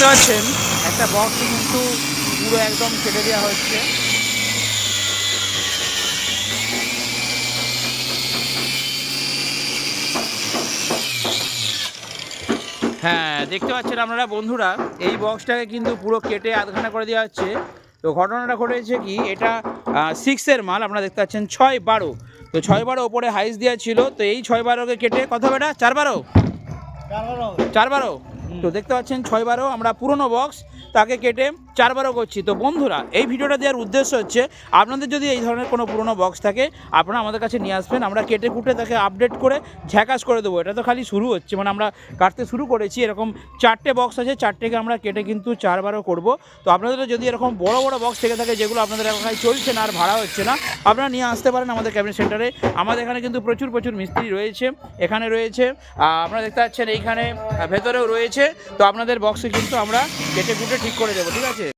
দেখতে পাচ্ছেন একটা বক্স কিন্তু পুরো একদম কেটে দেওয়া হচ্ছে। হ্যাঁ, দেখতে পাচ্ছেন আপনারা বন্ধুরা, এই বক্সটাকে কিন্তু পুরো কেটে আধখানা করে দেওয়া হচ্ছে। তো ঘটনাটা ঘটেছে কি, এটা 6-এর মাল আপনারা দেখতে পাচ্ছেন 6-12। তো 6-12 ওপরে হাইস দেওয়া ছিল, তো এই 6-12কে কেটে কত বেটা 4-12 4-12। তো দেখতে পাচ্ছেন 6-12 আমরা পুরনো বক্স তাকে কেটে 4-12 করছি। তো বন্ধুরা, এই ভিডিওটা দেওয়ার উদ্দেশ্য হচ্ছে আপনাদের যদি এই ধরনের কোনো পুরনো বক্স থাকে আপনারা আমাদের কাছে নিয়ে আসবেন, আমরা কেটে কুটে তাকে আপডেট করে ঝ্যাকাস করে দেবো। এটা তো খালি শুরু হচ্ছে, মানে আমরা কাটতে শুরু করেছি। এরকম 4টে বক্স আছে, 4টেকে আমরা কেটে কিন্তু 4-12 করব। তো আপনাদের যদি এরকম বড় বড় বক্স থেকে থাকে যেগুলো আপনাদের এলাকায় চলছে না আর ভাড়া হচ্ছে না, আপনারা নিয়ে আসতে পারেন আমাদের ক্যাবিনেট সেন্টারে। আমাদের এখানে কিন্তু প্রচুর মিস্ত্রি রয়েছে, এখানে রয়েছে, আপনারা দেখতে পাচ্ছেন এইখানে ভেতরেও রয়েছে। তো আপনাদের বক্সে কিন্তু আমরা কেটে কুটে ঠিক করে দেবো, ঠিক আছে।